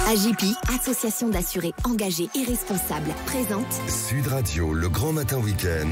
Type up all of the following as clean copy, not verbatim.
AJPI, association d'assurés engagés et responsables, présente Sud Radio, le grand matin week-end,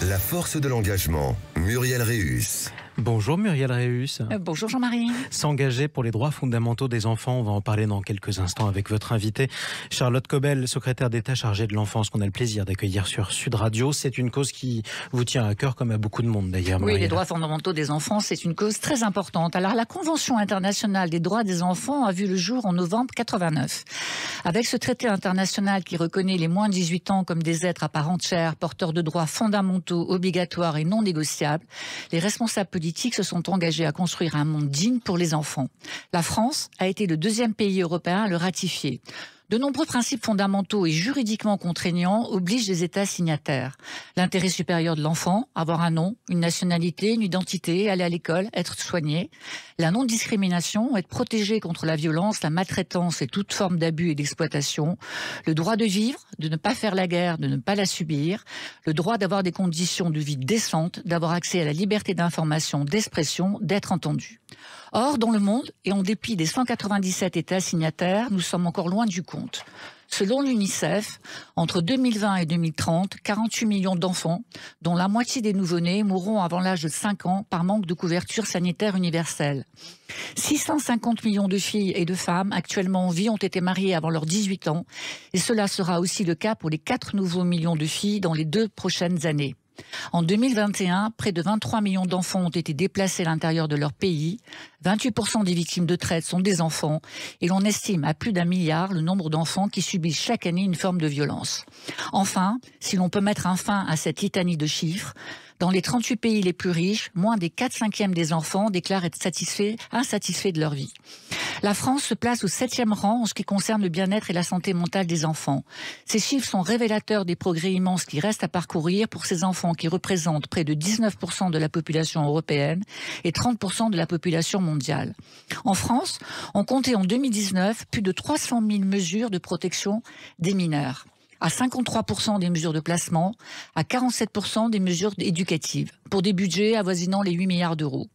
la force de l'engagement, Muriel Réus. Bonjour Muriel Réus. Bonjour Jean-Marie. S'engager pour les droits fondamentaux des enfants, on va en parler dans quelques instants avec votre invitée Charlotte Cobel, secrétaire d'État chargée de l'enfance, qu'on a le plaisir d'accueillir sur Sud Radio. C'est une cause qui vous tient à cœur, comme à beaucoup de monde d'ailleurs. Oui, les droits fondamentaux des enfants, c'est une cause très importante. Alors la Convention internationale des droits des enfants a vu le jour en novembre 89. Avec ce traité international qui reconnaît les moins de 18 ans comme des êtres à part entière, porteurs de droits fondamentaux, obligatoires et non négociables, les responsables politiques se sont engagés à construire un monde digne pour les enfants. La France a été le deuxième pays européen à le ratifier. De nombreux principes fondamentaux et juridiquement contraignants obligent les États signataires. L'intérêt supérieur de l'enfant, avoir un nom, une nationalité, une identité, aller à l'école, être soigné. La non-discrimination, être protégé contre la violence, la maltraitance et toute forme d'abus et d'exploitation. Le droit de vivre, de ne pas faire la guerre, de ne pas la subir. Le droit d'avoir des conditions de vie décentes, d'avoir accès à la liberté d'information, d'expression, d'être entendu. Or, dans le monde, et en dépit des 197 États signataires, nous sommes encore loin du compte. Selon l'UNICEF, entre 2020 et 2030, 48 millions d'enfants, dont la moitié des nouveau-nés, mourront avant l'âge de 5 ans par manque de couverture sanitaire universelle. 650 millions de filles et de femmes actuellement en vie ont été mariées avant leurs 18 ans, et cela sera aussi le cas pour les 4 nouveaux millions de filles dans les 2 prochaines années. En 2021, près de 23 millions d'enfants ont été déplacés à l'intérieur de leur pays. 28% des victimes de traite sont des enfants et l'on estime à plus d'1 milliard le nombre d'enfants qui subissent chaque année une forme de violence. Enfin, si l'on peut mettre un fin à cette litanie de chiffres, dans les 38 pays les plus riches, moins des 4/5 des enfants déclarent être insatisfaits de leur vie. La France se place au 7e rang en ce qui concerne le bien-être et la santé mentale des enfants. Ces chiffres sont révélateurs des progrès immenses qui restent à parcourir pour ces enfants qui représentent près de 19% de la population européenne et 30% de la population mondiale. En France, on comptait en 2019 plus de 300 000 mesures de protection des mineurs, à 53% des mesures de placement, à 47% des mesures éducatives, pour des budgets avoisinant les 8 milliards d'euros.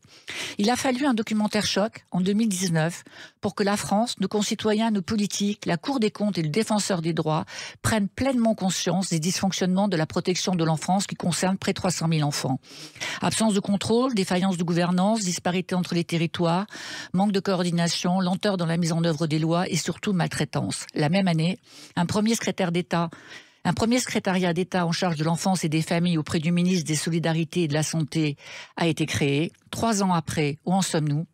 Il a fallu un documentaire choc en 2019 pour que la France, nos concitoyens, nos politiques, la Cour des comptes et le Défenseur des droits prennent pleinement conscience des dysfonctionnements de la protection de l'enfance qui concernent près de 300 000 enfants. Absence de contrôle, défaillance de gouvernance, disparité entre les territoires, manque de coordination, lenteur dans la mise en œuvre des lois et surtout maltraitance. La même année, un premier secrétariat d'État en charge de l'enfance et des familles auprès du ministre des Solidarités et de la Santé a été créé. 3 ans après, où en sommes-nous?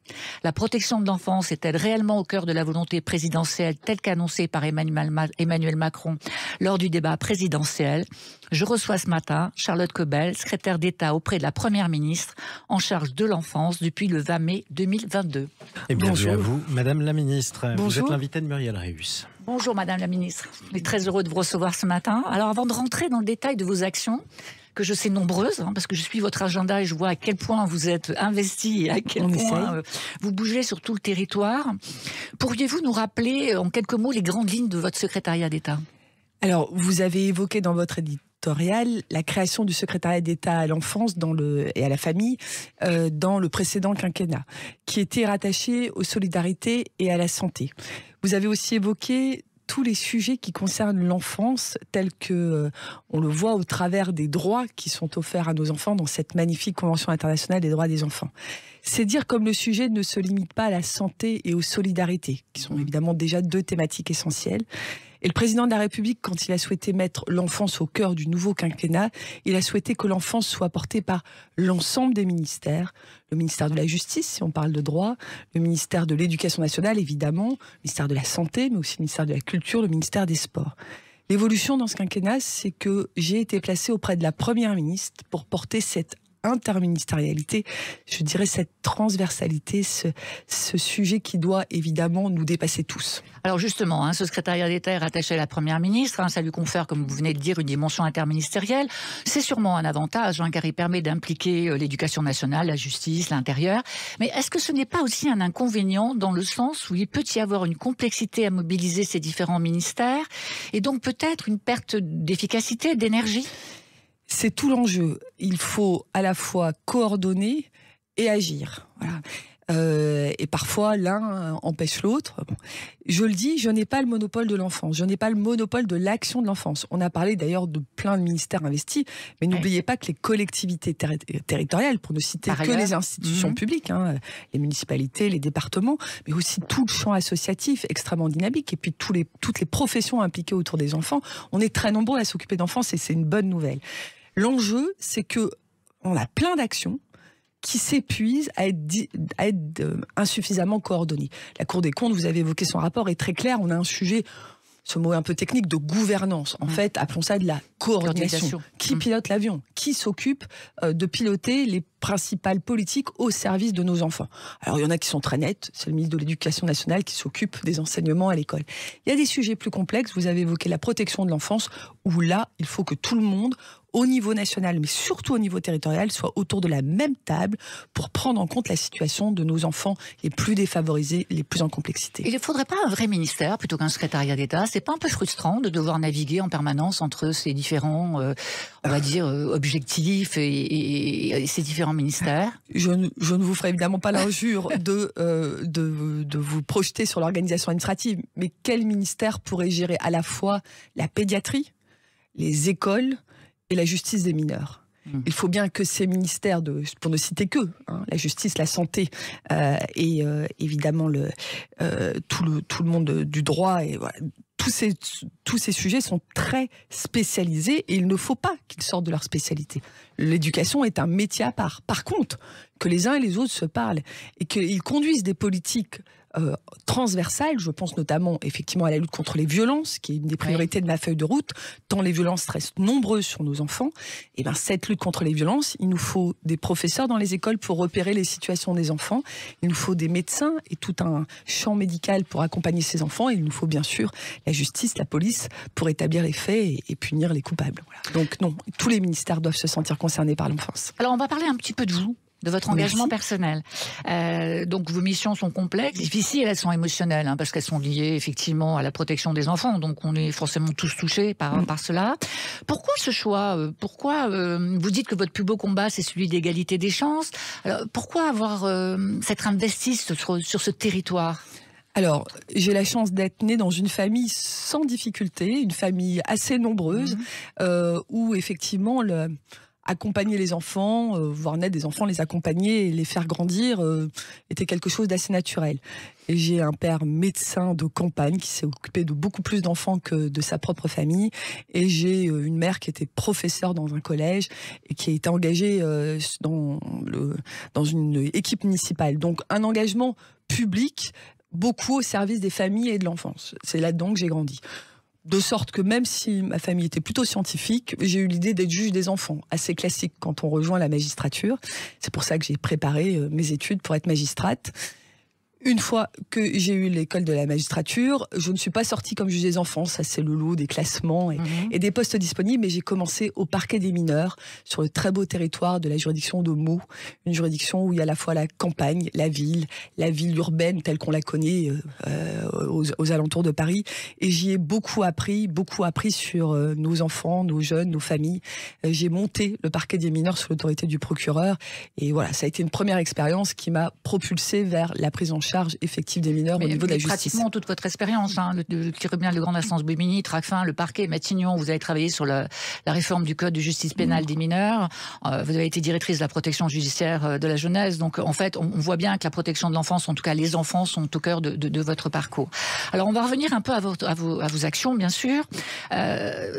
La protection de l'enfance est-elle réellement au cœur de la volonté présidentielle telle qu'annoncée par Emmanuel Macron lors du débat présidentiel? Je reçois ce matin Charlotte Cobel, secrétaire d'État auprès de la Première ministre en charge de l'enfance depuis le 20 mai 2022. Et bienvenue à vous, Madame la Ministre. Bonjour. Vous êtes l'invitée de Muriel Réus. Bonjour Madame la Ministre. Je suis très heureux de vous recevoir ce matin. Alors avant de rentrer dans le détail de vos actions, que je sais nombreuses, parce que je suis votre agenda et je vois à quel point vous êtes investi et à quel point vous bougez sur tout le territoire. Pourriez-vous nous rappeler en quelques mots les grandes lignes de votre secrétariat d'État? Alors, vous avez évoqué dans votre éditorial la création du secrétariat d'État à l'enfance et à la famille dans le précédent quinquennat, qui était rattaché aux solidarités et à la santé. Vous avez aussi évoqué tous les sujets qui concernent l'enfance, tels que on le voit au travers des droits qui sont offerts à nos enfants dans cette magnifique Convention internationale des droits des enfants. C'est dire comme le sujet ne se limite pas à la santé et aux solidarités, qui sont évidemment déjà 2 thématiques essentielles. Et le président de la République, quand il a souhaité mettre l'enfance au cœur du nouveau quinquennat, il a souhaité que l'enfance soit portée par l'ensemble des ministères. Le ministère de la Justice, si on parle de droit, le ministère de l'Éducation nationale, évidemment, le ministère de la Santé, mais aussi le ministère de la Culture, le ministère des Sports. L'évolution dans ce quinquennat, c'est que j'ai été placée auprès de la Première ministre pour porter cette interministérialité, je dirais cette transversalité, ce sujet qui doit évidemment nous dépasser tous. Alors justement, ce secrétariat d'État est rattaché à la Première ministre, ça lui confère, comme vous venez de dire, une dimension interministérielle. C'est sûrement un avantage, car il permet d'impliquer l'éducation nationale, la justice, l'intérieur. Mais est-ce que ce n'est pas aussi un inconvénient dans le sens où il peut y avoir une complexité à mobiliser ces différents ministères et donc peut-être une perte d'efficacité, d'énergie ? C'est tout l'enjeu. Il faut à la fois coordonner et agir. Voilà. Et parfois, l'un empêche l'autre. Bon. Je le dis, je n'ai pas le monopole de l'enfance. Je n'ai pas le monopole de l'action de l'enfance. On a parlé d'ailleurs de plein de ministères investis, mais n'oubliez pas que les collectivités territoriales, pour ne citer que les institutions publiques, les municipalités, les départements, mais aussi tout le champ associatif extrêmement dynamique, et puis toutes les professions impliquées autour des enfants, on est très nombreux à s'occuper d'enfance, et c'est une bonne nouvelle. L'enjeu, c'est que on a plein d'actions qui s'épuisent à être insuffisamment coordonnées. La Cour des comptes, vous avez évoqué son rapport, est très clair. On a un sujet, ce mot est un peu technique, de gouvernance. En fait, appelons ça de la coordination. Qui pilote l'avion? Qui s'occupe de piloter les principales politiques au service de nos enfants? Alors, il y en a qui sont très nets. C'est le ministre de l'Éducation nationale qui s'occupe des enseignements à l'école. Il y a des sujets plus complexes. Vous avez évoqué la protection de l'enfance, où là, il faut que tout le monde, au niveau national, mais surtout au niveau territorial, soit autour de la même table pour prendre en compte la situation de nos enfants les plus défavorisés, les plus en complexité. Il ne faudrait pas un vrai ministère plutôt qu'un secrétariat d'État? C'est pas un peu frustrant de devoir naviguer en permanence entre ces différents, on va dire, objectifs et ces différents ministères? Je ne vous ferai évidemment pas l'injure de vous projeter sur l'organisation administrative, mais quel ministère pourrait gérer à la fois la pédiatrie, les écoles et la justice des mineurs? Il faut bien que ces ministères, pour ne citer que, la justice, la santé et évidemment tout le monde du droit, et voilà, tous ces sujets sont très spécialisés et il ne faut pas qu'ils sortent de leur spécialité. L'éducation est un métier à part. Par contre, que les uns et les autres se parlent et qu'ils conduisent des politiques transversales, je pense notamment effectivement à la lutte contre les violences, qui est une des priorités de ma feuille de route, tant les violences restent nombreuses sur nos enfants. Et bien cette lutte contre les violences, il nous faut des professeurs dans les écoles pour repérer les situations des enfants, il nous faut des médecins et tout un champ médical pour accompagner ces enfants, et il nous faut bien sûr la justice, la police pour établir les faits et punir les coupables. Voilà. Donc non, tous les ministères doivent se sentir concernés par l'enfance. Alors on va parler un petit peu de vous, de votre engagement personnel. Donc vos missions sont complexes, difficiles, elles sont émotionnelles, parce qu'elles sont liées effectivement à la protection des enfants, donc on est forcément tous touchés par cela. Pourquoi ce choix? Pourquoi vous dites que votre plus beau combat c'est celui d'égalité des chances? Alors, pourquoi s'être investi sur ce territoire? Alors, j'ai la chance d'être née dans une famille sans difficulté, une famille assez nombreuse, où effectivement accompagner les enfants, voir naître des enfants, les accompagner et les faire grandir était quelque chose d'assez naturel. Et j'ai un père médecin de campagne qui s'est occupé de beaucoup plus d'enfants que de sa propre famille. Et j'ai une mère qui était professeure dans un collège et qui a été engagée dans une équipe municipale. Donc un engagement public, beaucoup au service des familles et de l'enfance. C'est là-dedans que j'ai grandi. De sorte que même si ma famille était plutôt scientifique, j'ai eu l'idée d'être juge des enfants, assez classique quand on rejoint la magistrature. C'est pour ça que j'ai préparé mes études pour être magistrate. Une fois que j'ai eu l'école de la magistrature, je ne suis pas sortie comme juge des enfants, ça c'est le lot des classements et des postes disponibles, mais j'ai commencé au parquet des mineurs, sur le très beau territoire de la juridiction de Meaux, une juridiction où il y a à la fois la campagne, la ville urbaine telle qu'on la connaît aux alentours de Paris, et j'y ai beaucoup appris sur nos enfants, nos jeunes, nos familles. J'ai monté le parquet des mineurs sous l'autorité du procureur, et voilà, ça a été une première expérience qui m'a propulsée vers la prise en charge effective des mineurs au niveau de la justice. Pratiquement toute votre expérience, le tribunal de grande instance Bobigny, Tracfin, le parquet, Matignon, vous avez travaillé sur la réforme du code de justice pénale des mineurs, vous avez été directrice de la protection judiciaire de la jeunesse, donc en fait on voit bien que la protection de l'enfance, en tout cas les enfants, sont au cœur de votre parcours. Alors on va revenir un peu à vos actions, bien sûr,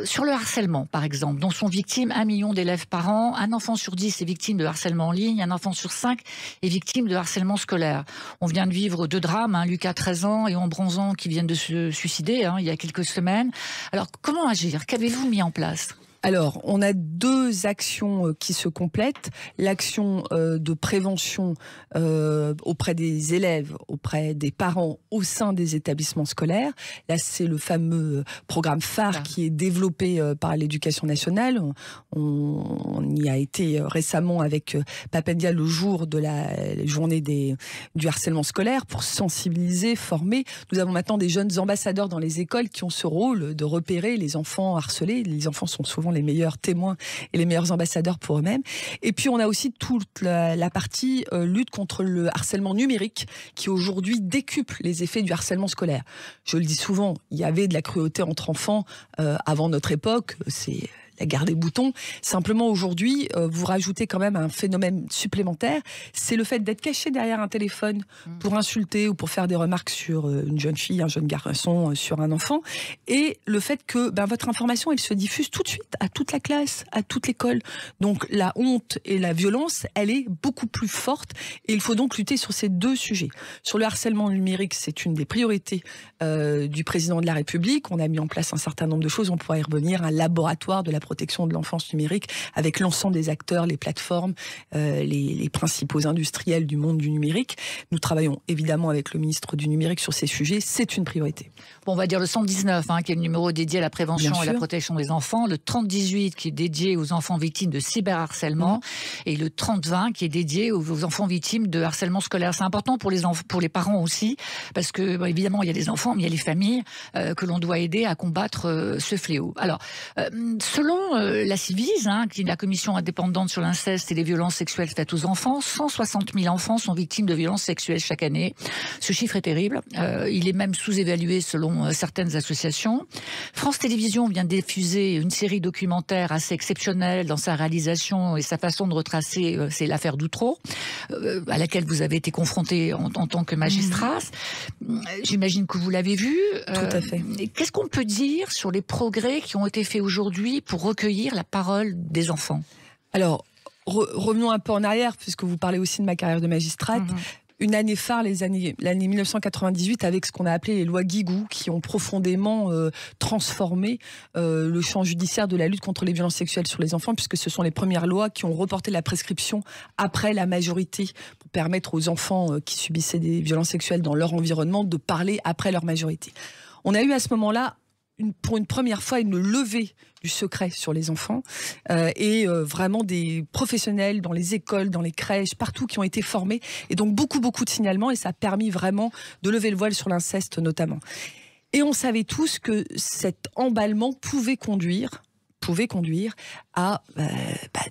sur le harcèlement par exemple, dont sont victimes 1 million d'élèves par an, un enfant sur 10 est victime de harcèlement en ligne, un enfant sur 5 est victime de harcèlement scolaire. On vient de vivre 2 drames, Lucas 13 ans et Ambre 11 ans qui viennent de se suicider il y a quelques semaines. Alors comment agir? Qu'avez-vous mis en place? Alors, on a 2 actions qui se complètent. L'action de prévention auprès des élèves, auprès des parents, au sein des établissements scolaires. Là, c'est le fameux programme phare qui est développé par l'Éducation nationale. On y a été récemment avec Papendia le jour de la journée du harcèlement scolaire pour sensibiliser, former. Nous avons maintenant des jeunes ambassadeurs dans les écoles qui ont ce rôle de repérer les enfants harcelés. Les enfants sont souvent les meilleurs témoins et les meilleurs ambassadeurs pour eux-mêmes. Et puis on a aussi toute la partie lutte contre le harcèlement numérique qui aujourd'hui décuple les effets du harcèlement scolaire. Je le dis souvent, il y avait de la cruauté entre enfants avant notre époque, c'est la guerre des boutons. Simplement aujourd'hui, vous rajoutez quand même un phénomène supplémentaire, c'est le fait d'être caché derrière un téléphone pour insulter ou pour faire des remarques sur une jeune fille, un jeune garçon, sur un enfant, et le fait que votre information, elle se diffuse tout de suite à toute la classe, à toute l'école. Donc la honte et la violence, elle est beaucoup plus forte, et il faut donc lutter sur ces deux sujets. Sur le harcèlement numérique, c'est une des priorités du président de la République. On a mis en place un certain nombre de choses, on pourra y revenir, un laboratoire de la protection de l'enfance numérique avec l'ensemble des acteurs, les plateformes, les principaux industriels du monde du numérique. Nous travaillons évidemment avec le ministre du numérique sur ces sujets, c'est une priorité. Bon, on va dire le 119, qui est le numéro dédié à la prévention et la protection des enfants, le 3018 qui est dédié aux enfants victimes de cyberharcèlement et le 3020 qui est dédié aux enfants victimes de harcèlement scolaire. C'est important pour les parents aussi, parce que évidemment il y a les enfants, mais il y a les familles que l'on doit aider à combattre ce fléau. Alors, selon la Civise, qui est la commission indépendante sur l'inceste et les violences sexuelles faites aux enfants, 160 000 enfants sont victimes de violences sexuelles chaque année. Ce chiffre est terrible. Il est même sous-évalué selon certaines associations. France Télévisions vient de diffuser une série documentaire assez exceptionnelle dans sa réalisation et sa façon de retracer, c'est l'affaire Doutreau, à laquelle vous avez été confronté en tant que magistrat. J'imagine que vous l'avez vu. Tout à fait. Qu'est-ce qu'on peut dire sur les progrès qui ont été faits aujourd'hui pour recueillir la parole des enfants? Alors, revenons un peu en arrière, puisque vous parlez aussi de ma carrière de magistrate. Une année phare, l'année 1998, avec ce qu'on a appelé les lois Guigou, qui ont profondément transformé le champ judiciaire de la lutte contre les violences sexuelles sur les enfants, puisque ce sont les premières lois qui ont reporté la prescription après la majorité, pour permettre aux enfants qui subissaient des violences sexuelles dans leur environnement de parler après leur majorité. On a eu à ce moment-là, pour une première fois, une levée du secret sur les enfants et vraiment des professionnels dans les écoles, dans les crèches, partout qui ont été formés, et donc beaucoup de signalements, et ça a permis vraiment de lever le voile sur l'inceste notamment. Et on savait tous que cet emballement pouvait conduire à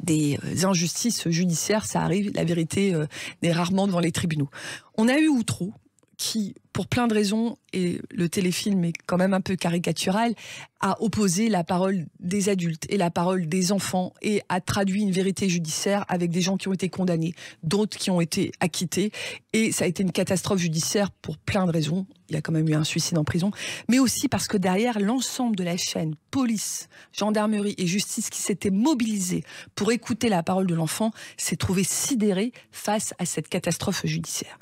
des injustices judiciaires. Ça arrive, la vérité n'est rarement devant les tribunaux. On a eu Outreau, qui, pour plein de raisons, et le téléfilm est quand même un peu caricatural, a opposé la parole des adultes et la parole des enfants et a traduit une vérité judiciaire avec des gens qui ont été condamnés, d'autres qui ont été acquittés. Et ça a été une catastrophe judiciaire pour plein de raisons. Il y a quand même eu un suicide en prison, mais aussi parce que derrière, l'ensemble de la chaîne, police, gendarmerie et justice qui s'était mobilisée pour écouter la parole de l'enfant, s'est trouvé sidéré face à cette catastrophe judiciaire.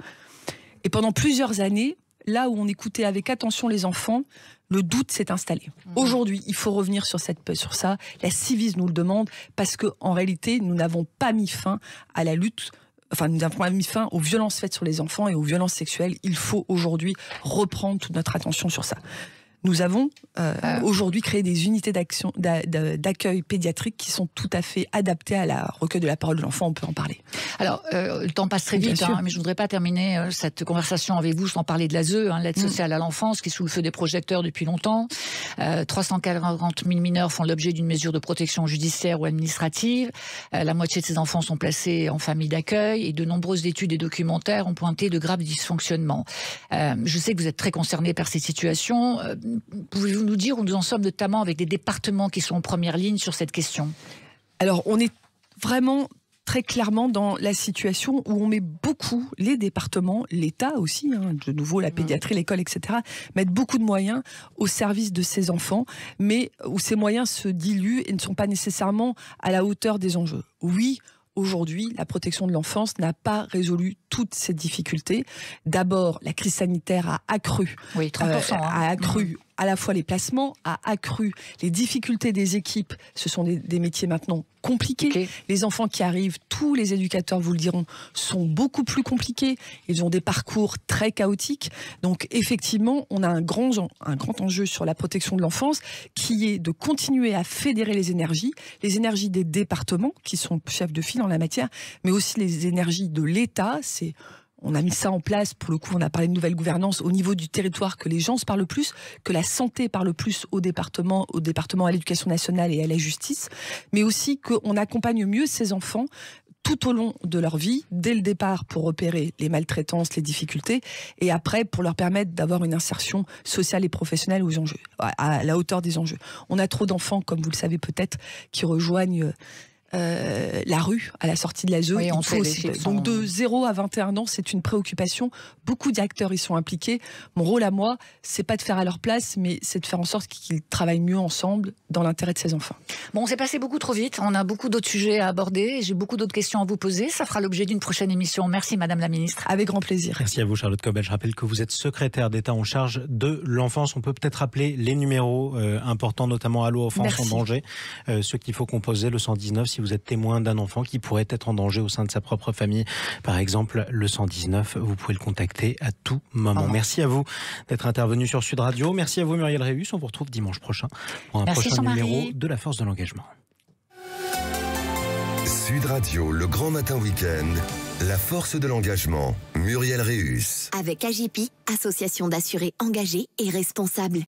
Et pendant plusieurs années, là où on écoutait avec attention les enfants, le doute s'est installé. Aujourd'hui, il faut revenir sur ça. La Civise nous le demande, parce qu'en réalité, nous n'avons pas mis fin à la lutte. Enfin, nous n'avons pas mis fin aux violences faites sur les enfants et aux violences sexuelles. Il faut aujourd'hui reprendre toute notre attention sur ça. Nous avons aujourd'hui créé des unités d'accueil pédiatrique qui sont tout à fait adaptées à la recueil de la parole de l'enfant. On peut en parler. Alors, le temps passe très vite, mais je ne voudrais pas terminer cette conversation avec vous sans parler de l'ASE, l'aide sociale à l'enfance, qui est sous le feu des projecteurs depuis longtemps. 340 000 mineurs font l'objet d'une mesure de protection judiciaire ou administrative. La moitié de ces enfants sont placés en famille d'accueil, et de nombreuses études et documentaires ont pointé de graves dysfonctionnements. Je sais que vous êtes très concerné par ces situations. Pouvez-vous nous dire où nous en sommes, notamment avec des départements qui sont en première ligne sur cette question? Alors, on est vraiment très clairement dans la situation où on met beaucoup, les départements, l'État aussi, de nouveau la pédiatrie, l'école, etc., mettent beaucoup de moyens au service de ces enfants, mais où ces moyens se diluent et ne sont pas nécessairement à la hauteur des enjeux. Oui, aujourd'hui, la protection de l'enfance n'a pas résolu toutes ces difficultés. D'abord, la crise sanitaire a accru, 30%, a accru à la fois les placements, a accru les difficultés des équipes. Ce sont des métiers maintenant compliqués. Okay. Les enfants qui arrivent, tous les éducateurs vous le diront, sont beaucoup plus compliqués. Ils ont des parcours très chaotiques. Donc effectivement, on a un grand enjeu sur la protection de l'enfance, qui est de continuer à fédérer les énergies des départements qui sont chefs de file en la matière, mais aussi les énergies de l'État. on a mis ça en place. Pour le coup, on a parlé de nouvelle gouvernance au niveau du territoire, que les gens se parlent plus, que la santé parle plus au département, à l'éducation nationale et à la justice, mais aussi qu'on accompagne mieux ces enfants tout au long de leur vie, dès le départ pour repérer les maltraitances, les difficultés, et après pour leur permettre d'avoir une insertion sociale et professionnelle aux enjeux, à la hauteur des enjeux. On a trop d'enfants, comme vous le savez peut-être, qui rejoignent la rue à la sortie de l'ASE. Oui, donc de 0 à 21 ans, c'est une préoccupation. Beaucoup d'acteurs y sont impliqués. Mon rôle à moi, c'est pas de faire à leur place, mais c'est de faire en sorte qu'ils travaillent mieux ensemble dans l'intérêt de ces enfants. Bon, on s'est passé beaucoup trop vite. On a beaucoup d'autres sujets à aborder. J'ai beaucoup d'autres questions à vous poser. Ça fera l'objet d'une prochaine émission. Merci, Madame la Ministre. Avec grand plaisir. Merci à vous, Charlotte Cobel. Je rappelle que vous êtes secrétaire d'État en charge de l'enfance. On peut peut-être rappeler les numéros importants, notamment Allo Enfance en danger, ceux qu'il faut composer, le 119, si vous êtes témoin d'un enfant qui pourrait être en danger au sein de sa propre famille. Par exemple, le 119, vous pouvez le contacter à tout moment. Merci à vous d'être intervenu sur Sud Radio. Merci à vous, Muriel Réus. On vous retrouve dimanche prochain pour un prochain numéro de La Force de l'Engagement. Sud Radio, le grand matin week-end, La Force de l'Engagement, Muriel Réus. Avec AGIPI, association d'assurés engagés et responsables.